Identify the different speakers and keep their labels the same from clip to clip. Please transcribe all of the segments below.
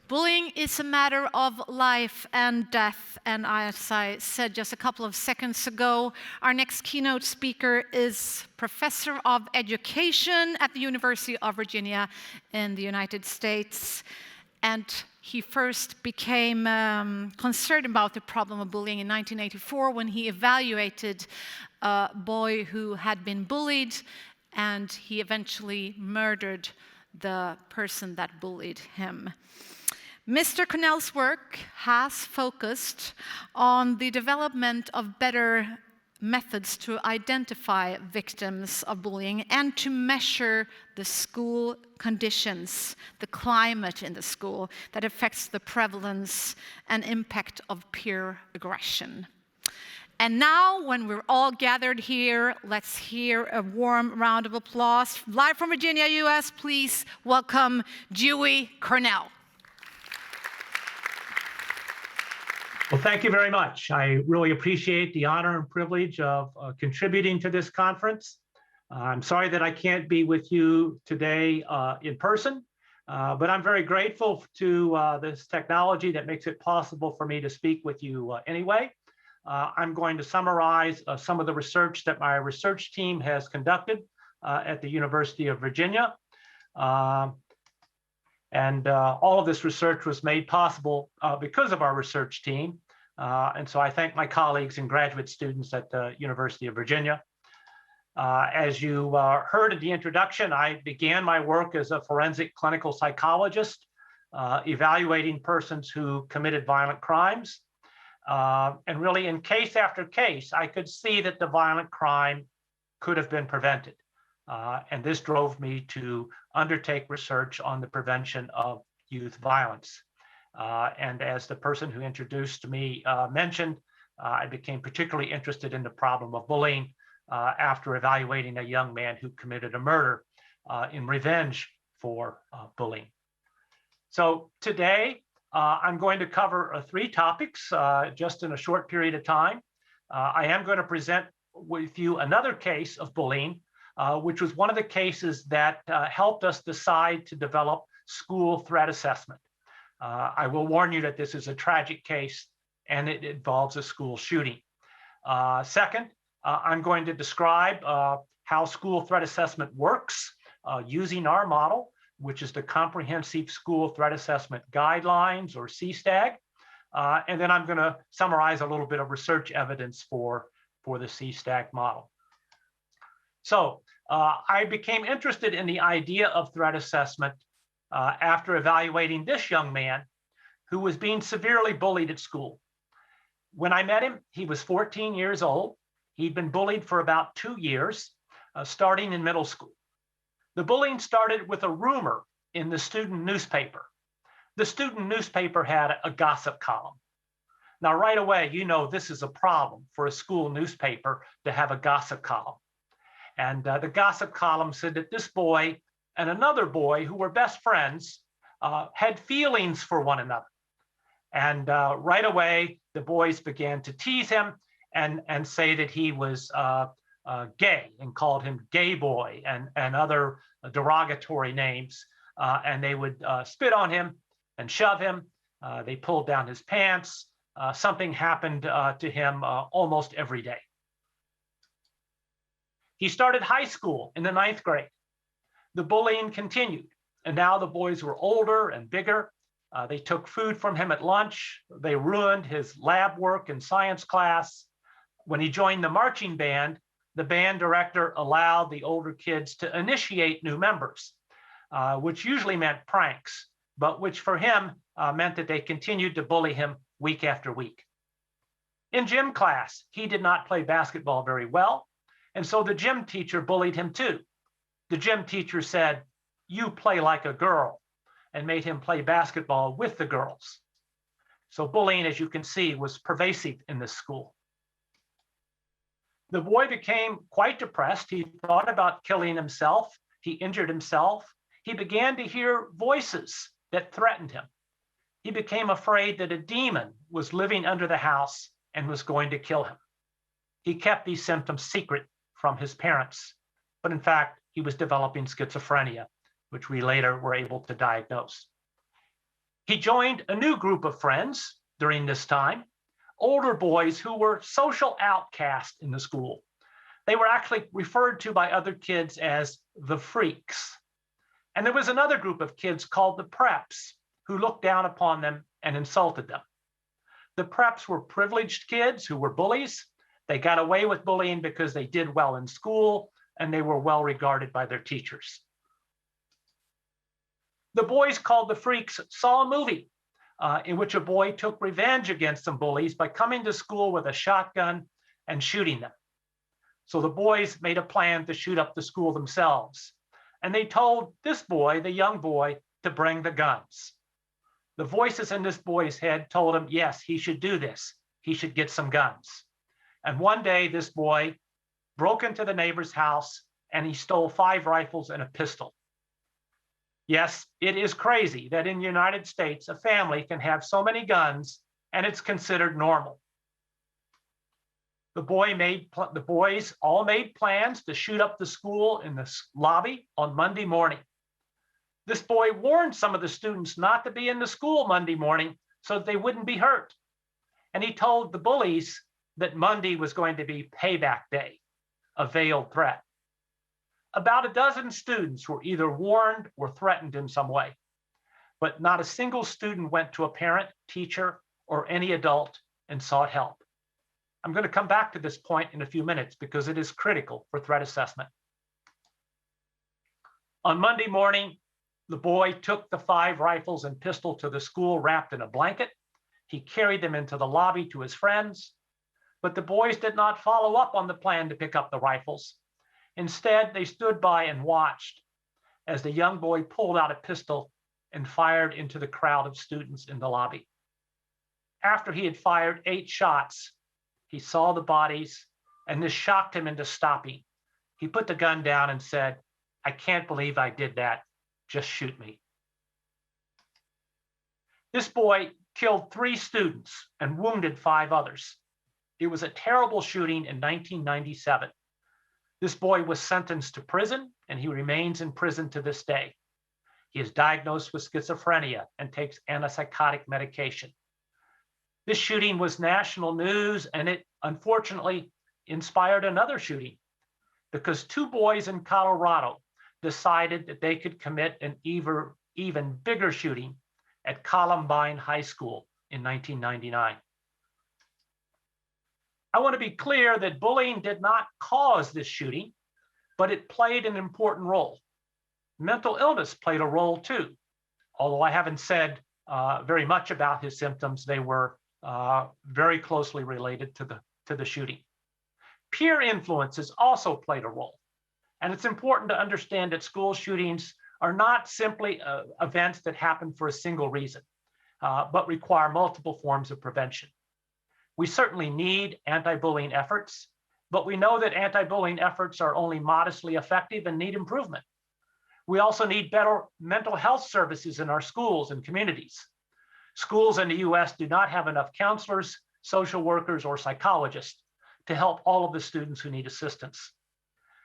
Speaker 1: Bullying is a matter of life and death, and as I said just a couple of seconds ago, our next keynote speaker is Professor of Education at the University of Virginia in the United States. And he first became concerned about the problem of bullying in 1984 when he evaluated a boy who had been bullied, and he eventually murdered the person that bullied him. Mr. Cornell's work has focused on the development of better methods to identify victims of bullying and to measure the school conditions, the climate in the school that affects the prevalence and impact of peer aggression. And now, when we're all gathered here, let's hear a warm round of applause. Live from Virginia, US, please welcome Dewey Cornell.
Speaker 2: Well, thank you very much. I really appreciate the honor and privilege of contributing to this conference. I'm sorry that I can't be with you today in person, but I'm very grateful to this technology that makes it possible for me to speak with you anyway. I'm going to summarize some of the research that my research team has conducted at the University of Virginia. All of this research was made possible because of our research team. And so I thank my colleagues and graduate students at the University of Virginia. As you heard in the introduction, I began my work as a forensic clinical psychologist, evaluating persons who committed violent crimes. And really, in case after case, I could see that the violent crime could have been prevented. And this drove me to undertake research on the prevention of youth violence. And as the person who introduced me mentioned, I became particularly interested in the problem of bullying after evaluating a young man who committed a murder in revenge for bullying. So today, I'm going to cover 3 topics just in a short period of time. I am going to present with you another case of bullying, which was one of the cases that helped us decide to develop school threat assessment. I will warn you that this is a tragic case and it involves a school shooting. Second, I'm going to describe how school threat assessment works using our model, which is the Comprehensive School Threat Assessment Guidelines, or CSTAG. And then I'm going to summarize a little bit of research evidence for the CSTAG model. So I became interested in the idea of threat assessment after evaluating this young man who was being severely bullied at school. When I met him, he was 14 years old. He'd been bullied for about 2 years, starting in middle school. The bullying started with a rumor in the student newspaper. The student newspaper had a gossip column. Now, right away, you know this is a problem for a school newspaper to have a gossip column. And the gossip column said that this boy and another boy who were best friends had feelings for one another. And right away, the boys began to tease him and say that he was gay and called him gay boy and other derogatory names. And they would spit on him and shove him. They pulled down his pants. Something happened to him almost every day. He started high school in the 9th grade. The bullying continued, and now the boys were older and bigger. They took food from him at lunch. They ruined his lab work in science class. When he joined the marching band, the band director allowed the older kids to initiate new members, which usually meant pranks, but which for him meant that they continued to bully him week after week. In gym class, he did not play basketball very well, and so the gym teacher bullied him too. The gym teacher said, "You play like a girl," and made him play basketball with the girls. So bullying, as you can see, was pervasive in this school. The boy became quite depressed. He thought about killing himself. He injured himself. He began to hear voices that threatened him. He became afraid that a demon was living under the house and was going to kill him. He kept these symptoms secret from his parents, but in fact, he was developing schizophrenia, which we later were able to diagnose. He joined a new group of friends during this time, older boys who were social outcasts in the school. They were actually referred to by other kids as the freaks. And there was another group of kids called the preps who looked down upon them and insulted them. The preps were privileged kids who were bullies. They got away with bullying because they did well in school and they were well regarded by their teachers. The boys called the freaks saw a movie in which a boy took revenge against some bullies by coming to school with a shotgun and shooting them. So the boys made a plan to shoot up the school themselves. And they told this boy, the young boy, to bring the guns. The voices in this boy's head told him, yes, he should do this. He should get some guns. And one day, this boy broke into the neighbor's house and he stole 5 rifles and a pistol. Yes, it is crazy that in the United States, a family can have so many guns and it's considered normal. The boys all made plans to shoot up the school in the lobby on Monday morning. This boy warned some of the students not to be in the school Monday morning so that they wouldn't be hurt. And he told the bullies that Monday was going to be payback day, a veiled threat. About a dozen students were either warned or threatened in some way, but not a single student went to a parent, teacher, or any adult and sought help. I'm going to come back to this point in a few minutes because it is critical for threat assessment. On Monday morning, the boy took the 5 rifles and pistol to the school wrapped in a blanket. He carried them into the lobby to his friends, but the boys did not follow up on the plan to pick up the rifles. Instead, they stood by and watched as the young boy pulled out a pistol and fired into the crowd of students in the lobby. After he had fired 8 shots, he saw the bodies, and this shocked him into stopping. He put the gun down and said, "I can't believe I did that. Just shoot me." This boy killed 3 students and wounded 5 others. It was a terrible shooting in 1997. This boy was sentenced to prison, and he remains in prison to this day. He is diagnosed with schizophrenia and takes antipsychotic medication. This shooting was national news, and it unfortunately inspired another shooting because 2 boys in Colorado decided that they could commit an even bigger shooting at Columbine High School in 1999. I want to be clear that bullying did not cause this shooting, but it played an important role. Mental illness played a role too. Although I haven't said very much about his symptoms, they were very closely related to the shooting. Peer influences also played a role. And it's important to understand that school shootings are not simply events that happen for a single reason, but require multiple forms of prevention. We certainly need anti-bullying efforts, but we know that anti-bullying efforts are only modestly effective and need improvement. We also need better mental health services in our schools and communities. Schools in the US do not have enough counselors, social workers, or psychologists to help all of the students who need assistance.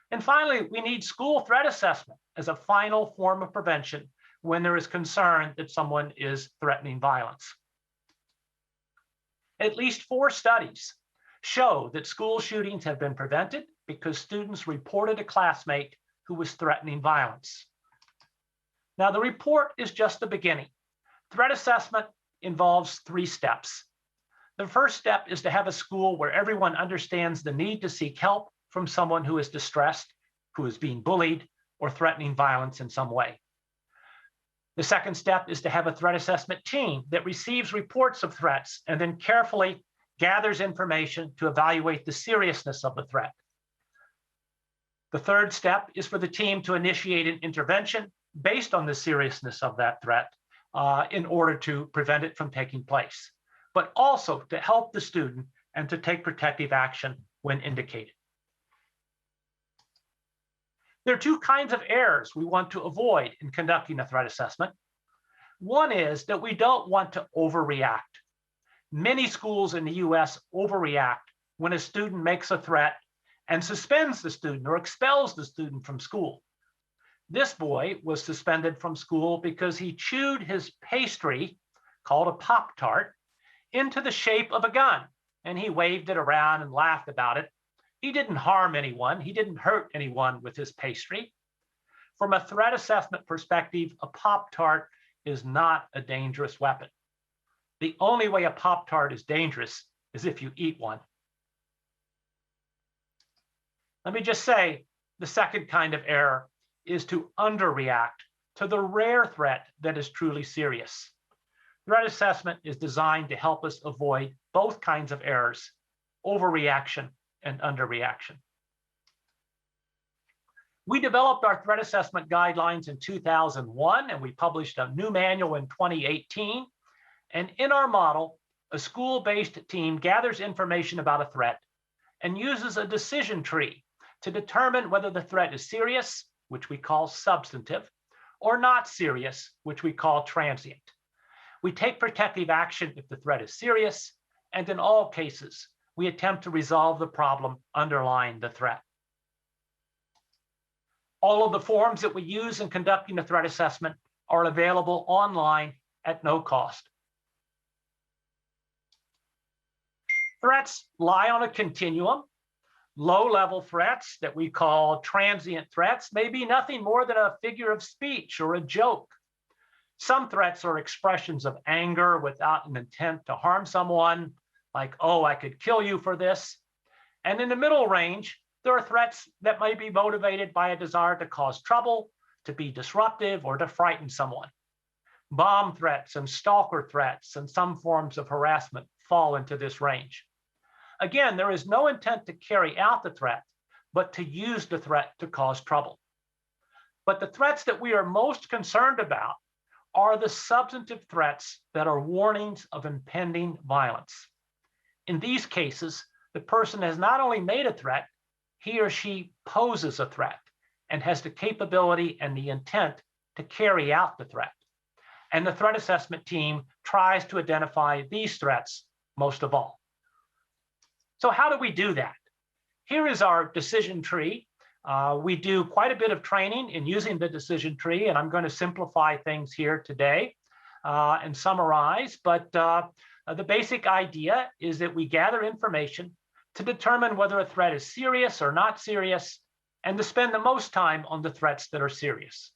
Speaker 2: And finally, we need school threat assessment as a final form of prevention when there is concern that someone is threatening violence. At least 4 studies show that school shootings have been prevented because students reported a classmate who was threatening violence. Now, the report is just the beginning. Threat assessment involves 3 steps. The first step is to have a school where everyone understands the need to seek help from someone who is distressed, who is being bullied, or threatening violence in some way. The second step is to have a threat assessment team that receives reports of threats and then carefully gathers information to evaluate the seriousness of the threat. The third step is for the team to initiate an intervention based on the seriousness of that threat in order to prevent it from taking place, but also to help the student and to take protective action when indicated. There are 2 kinds of errors we want to avoid in conducting a threat assessment. One is that we don't want to overreact. Many schools in the US overreact when a student makes a threat and suspends the student or expels the student from school. This boy was suspended from school because he chewed his pastry called a Pop-Tart into the shape of a gun, and he waved it around and laughed about it. He didn't harm anyone. He didn't hurt anyone with his pastry. From a threat assessment perspective, a Pop-Tart is not a dangerous weapon. The only way a Pop-Tart is dangerous is if you eat one. Let me just say, the second kind of error is to underreact to the rare threat that is truly serious. Threat assessment is designed to help us avoid both kinds of errors, overreaction and underreaction. We developed our threat assessment guidelines in 2001, and we published a new manual in 2018. And in our model, a school-based team gathers information about a threat and uses a decision tree to determine whether the threat is serious, which we call substantive, or not serious, which we call transient. We take protective action if the threat is serious, and in all cases, we attempt to resolve the problem underlying the threat. All of the forms that we use in conducting a threat assessment are available online at no cost. Threats lie on a continuum. Low-level threats that we call transient threats may be nothing more than a figure of speech or a joke. Some threats are expressions of anger without an intent to harm someone, like, oh, I could kill you for this. And in the middle range, there are threats that may be motivated by a desire to cause trouble, to be disruptive, or to frighten someone. Bomb threats and stalker threats and some forms of harassment fall into this range. Again, there is no intent to carry out the threat, but to use the threat to cause trouble. But the threats that we are most concerned about are the substantive threats that are warnings of impending violence. In these cases, the person has not only made a threat, he or she poses a threat and has the capability and the intent to carry out the threat. And the threat assessment team tries to identify these threats most of all. So how do we do that? Here is our decision tree. We do quite a bit of training in using the decision tree, and I'm going to simplify things here today and summarize. But the basic idea is that we gather information to determine whether a threat is serious or not serious, and to spend the most time on the threats that are serious.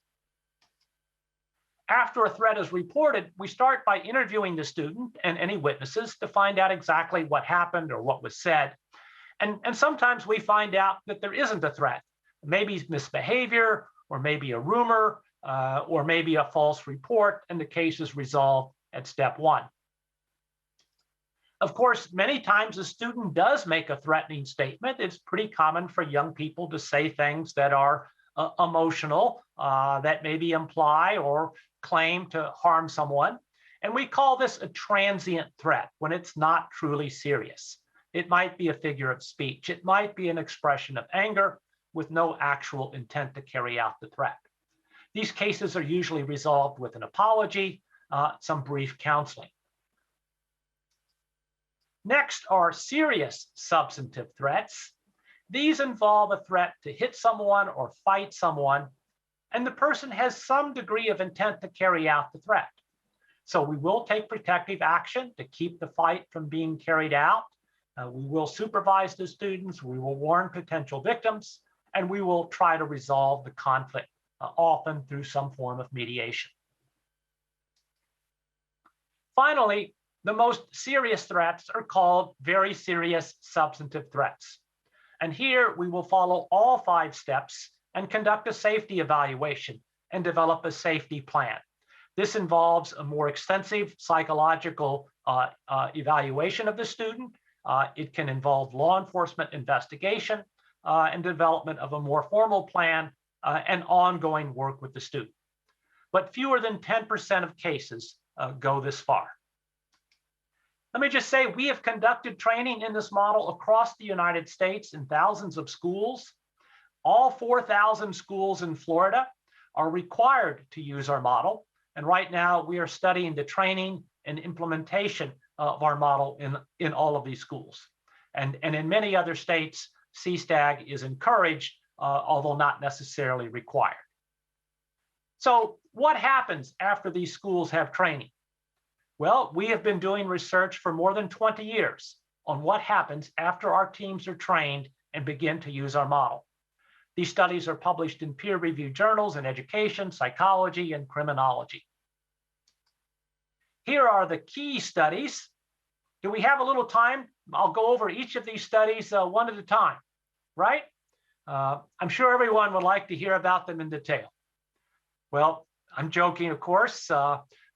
Speaker 2: After a threat is reported, we start by interviewing the student and any witnesses to find out exactly what happened or what was said. And sometimes we find out that there isn't a threat. Maybe misbehavior, or maybe a rumor, or maybe a false report, and the case is resolved at step one. Of course, many times a student does make a threatening statement. It's pretty common for young people to say things that are emotional, that maybe imply or claim to harm someone. And we call this a transient threat when it's not truly serious. It might be a figure of speech. It might be an expression of anger with no actual intent to carry out the threat. These cases are usually resolved with an apology, some brief counseling. Next are serious substantive threats. These involve a threat to hit someone or fight someone, and the person has some degree of intent to carry out the threat. So we will take protective action to keep the fight from being carried out. We will supervise the students, we will warn potential victims, and we will try to resolve the conflict, often through some form of mediation. Finally, the most serious threats are called very serious substantive threats. And here we will follow all 5 steps and conduct a safety evaluation and develop a safety plan. This involves a more extensive psychological evaluation of the student. It can involve law enforcement investigation and development of a more formal plan and ongoing work with the student. But fewer than 10% of cases go this far. Let me just say, we have conducted training in this model across the United States in thousands of schools. All 4,000 schools in Florida are required to use our model. And right now we are studying the training and implementation of our model in all of these schools. And in many other states, CSTAG is encouraged, although not necessarily required. So what happens after these schools have training? Well, we have been doing research for more than 20 years on what happens after our teams are trained and begin to use our model. These studies are published in peer-reviewed journals in education, psychology, and criminology. Here are the key studies. Do we have a little time? I'll go over each of these studies one at a time, right? I'm sure everyone would like to hear about them in detail. Well, I'm joking, of course,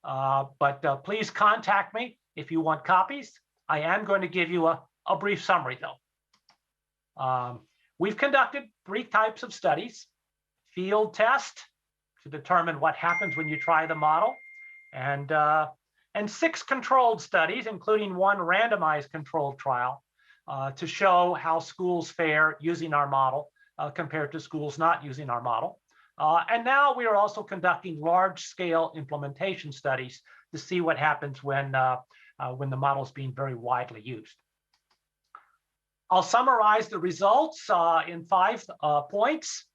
Speaker 2: but please contact me if you want copies. I am going to give you a brief summary, though. We've conducted 3 types of studies: field test to determine what happens when you try the model, and 6 controlled studies, including 1 randomized controlled trial to show how schools fare using our model compared to schools not using our model. And now we are also conducting large-scale implementation studies to see what happens when the model is being very widely used. I'll summarize the results in 5 points.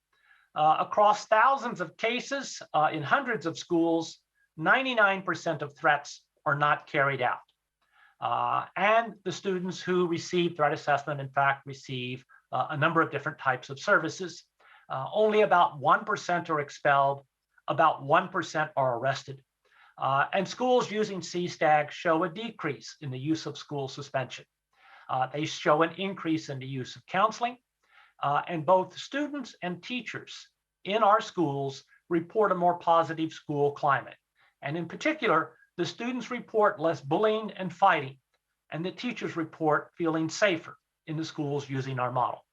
Speaker 2: Across thousands of cases in hundreds of schools, 99% of threats are not carried out. And the students who receive threat assessment, in fact, receive a number of different types of services. Only about 1% are expelled, about 1% are arrested. And schools using CSTAG show a decrease in the use of school suspension. They show an increase in the use of counseling, and both students and teachers in our schools report a more positive school climate. And in particular, the students report less bullying and fighting, and the teachers report feeling safer in the schools using our model.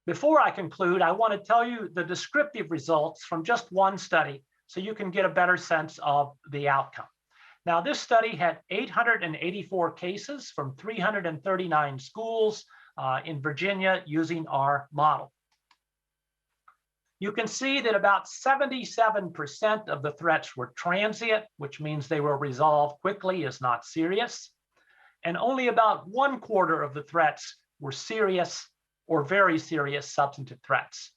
Speaker 2: Before I conclude, I want to tell you the descriptive results from just one study so you can get a better sense of the outcome. Now, this study had 884 cases from 339 schools in Virginia using our model. You can see that about 77% of the threats were transient, which means they were resolved quickly as not serious. And only about 1/4 of the threats were serious or very serious substantive threats.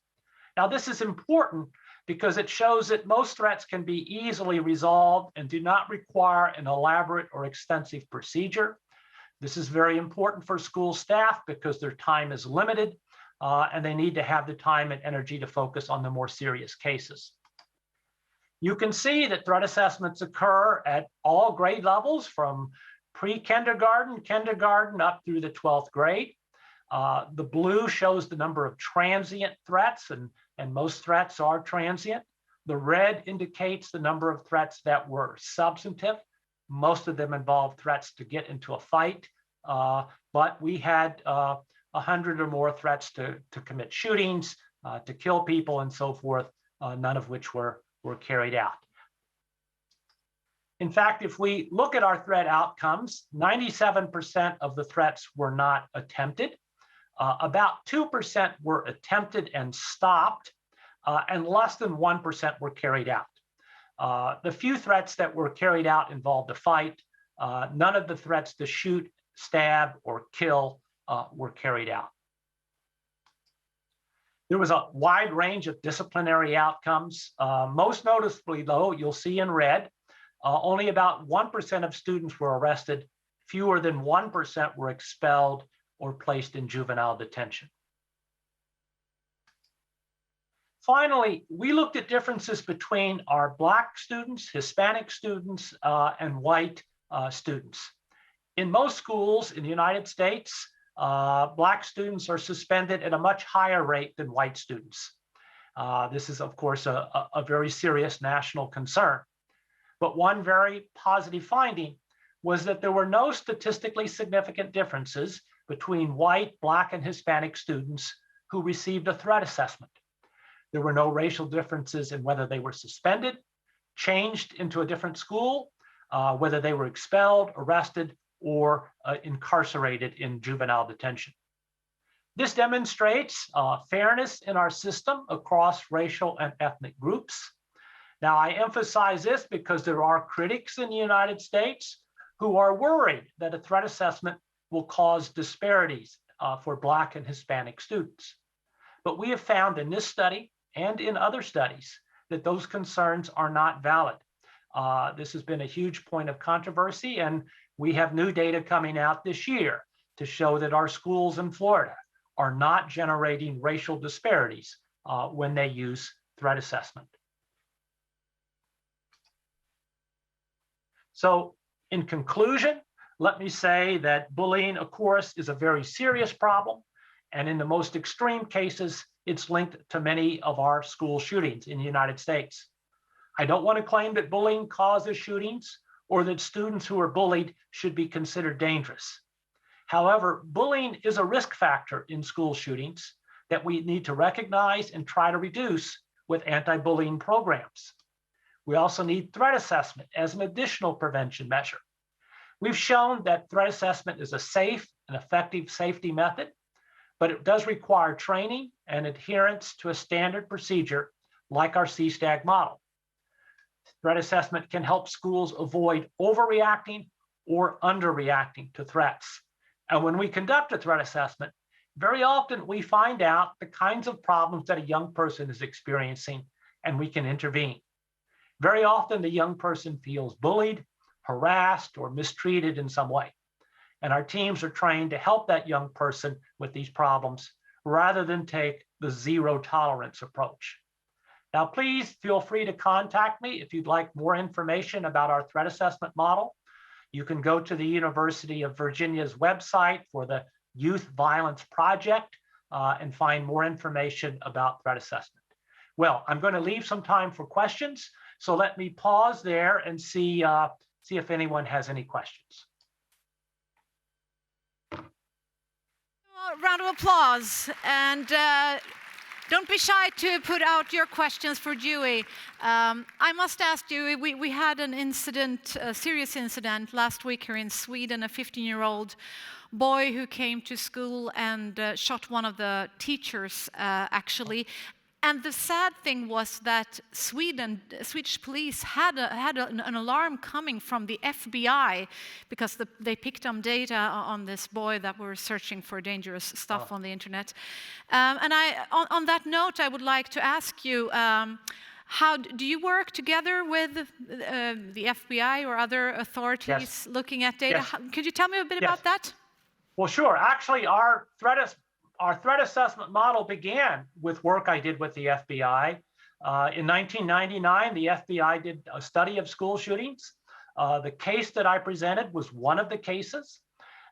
Speaker 2: Now, this is important because it shows that most threats can be easily resolved and do not require an elaborate or extensive procedure. This is very important for school staff because their time is limited and they need to have the time and energy to focus on the more serious cases. You can see that threat assessments occur at all grade levels from pre-kindergarten, kindergarten, up through the 12th grade. The blue shows the number of transient threats, and most threats are transient. The red indicates the number of threats that were substantive. Most of them involved threats to get into a fight, but we had 100 or more threats to commit shootings, to kill people, and so forth, none of which were carried out. In fact, if we look at our threat outcomes, 97% of the threats were not attempted. About 2% were attempted and stopped, and less than 1% were carried out. The few threats that were carried out involved a fight. None of the threats to shoot, stab, or kill were carried out. There was a wide range of disciplinary outcomes. Most noticeably, though, you'll see in red, only about 1% of students were arrested. Fewer than 1% were expelled or placed in juvenile detention. Finally, we looked at differences between our Black students, Hispanic students, and white students. In most schools in the United States, Black students are suspended at a much higher rate than white students. This is, of course, a very serious national concern. But one very positive finding was that there were no statistically significant differences between white, Black, and Hispanic students who received a threat assessment. There were no racial differences in whether they were suspended, changed into a different school, whether they were expelled, arrested, or incarcerated in juvenile detention. This demonstrates fairness in our system across racial and ethnic groups. Now, I emphasize this because there are critics in the United States who are worried that a threat assessment will cause disparities for Black and Hispanic students. But we have found in this study and in other studies that those concerns are not valid. This has been a huge point of controversy, and we have new data coming out this year to show that our schools in Florida are not generating racial disparities when they use threat assessment. So in conclusion, let me say that bullying, of course, is a very serious problem. And in the most extreme cases, it's linked to many of our school shootings in the United States. I don't want to claim that bullying causes shootings or that students who are bullied should be considered dangerous. However, bullying is a risk factor in school shootings that we need to recognize and try to reduce with anti-bullying programs. We also need threat assessment as an additional prevention measure. We've shown that threat assessment is a safe and effective safety method, but it does require training and adherence to a standard procedure like our CSTAG model. Threat assessment can help schools avoid overreacting or underreacting to threats. And when we conduct a threat assessment, very often we find out the kinds of problems that a young person is experiencing, and we can intervene. Very often the young person feels bullied, harassed, or mistreated in some way. And our teams are trained to help that young person with these problems rather than take the zero tolerance approach. Now, please feel free to contact me if you'd like more information about our threat assessment model. You can go to the University of Virginia's website for the Youth Violence Project and find more information about threat assessment. Well, I'm going to leave some time for questions, so let me pause there and see if anyone has any questions.
Speaker 1: Round of applause, and don't be shy to put out your questions for Dewey. I must ask Dewey, we had an incident, a serious incident last week here in Sweden, a 15-year-old boy who came to school and shot one of the teachers, actually. And the sad thing was that Swedish police had an alarm coming from the FBI because they picked up data on this boy that were searching for dangerous stuff on the internet. And on that note, I would like to ask you, how do you work together with the FBI or other authorities looking at data?
Speaker 2: Yes.
Speaker 1: Could you tell me a bit about that?
Speaker 2: Well, sure. Actually, our threat assessment model began with work I did with the FBI. In 1999, the FBI did a study of school shootings. The case that I presented was one of the cases.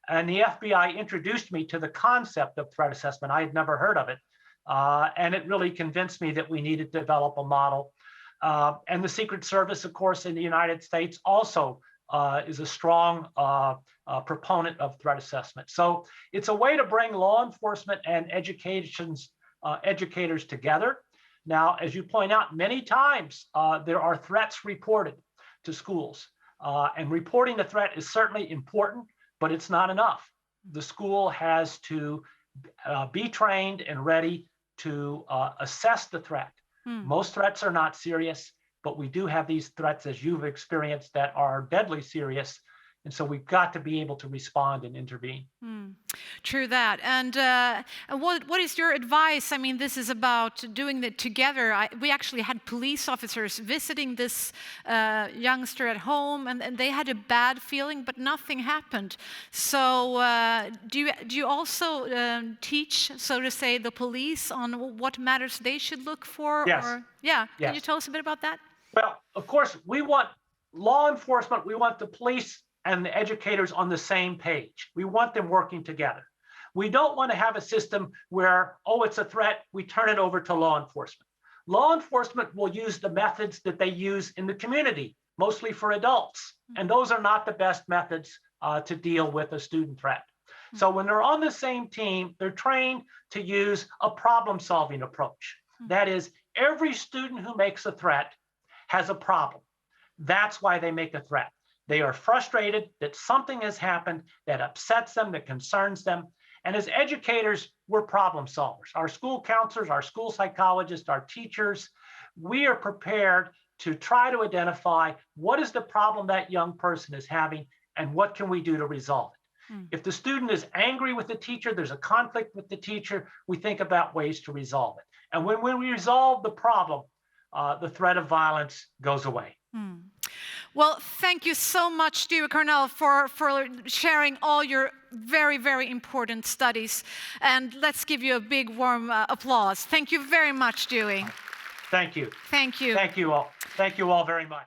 Speaker 2: And the FBI introduced me to the concept of threat assessment. I had never heard of it. And it really convinced me that we needed to develop a model. And the Secret Service, of course, in the United States also is a strong proponent of threat assessment. So it's a way to bring law enforcement and educators together. Now, as you point out, many times there are threats reported to schools. And reporting the threat is certainly important, but it's not enough. The school has to be trained and ready to assess the threat. Most threats are not serious, but we do have these threats, as you've experienced, that are deadly serious. And so we've got to be able to respond and intervene.
Speaker 1: True that. And what is your advice? I mean, this is about doing it together. We actually had police officers visiting this youngster at home, and they had a bad feeling, but nothing happened. So do you also teach, so to say, the police on what matters they should look for?
Speaker 2: Yes.
Speaker 1: Or,
Speaker 2: Yes.
Speaker 1: Can you tell us a bit about that?
Speaker 2: Well, of course, we want law enforcement, we want the police and the educators on the same page. We want them working together. We don't want to have a system where, oh, it's a threat, we turn it over to law enforcement. Law enforcement will use the methods that they use in the community, mostly for adults. And those are not the best methods to deal with a student threat. So when they're on the same team, they're trained to use a problem-solving approach. That is, every student who makes a threat has a problem. That's why they make a threat. They are frustrated that something has happened that upsets them, that concerns them. And as educators, we're problem solvers. Our school counselors, our school psychologists, our teachers, we are prepared to try to identify what is the problem that young person is having and what can we do to resolve it. If the student is angry with the teacher, there's a conflict with the teacher, we think about ways to resolve it. And when we resolve the problem, the threat of violence goes away.
Speaker 1: Well, thank you so much, Dewey Cornell, for sharing all your very, very important studies. And let's give you a big warm applause. Thank you very much, Dewey.
Speaker 2: Thank you.
Speaker 1: Thank you.
Speaker 2: Thank you all. Thank you all very much.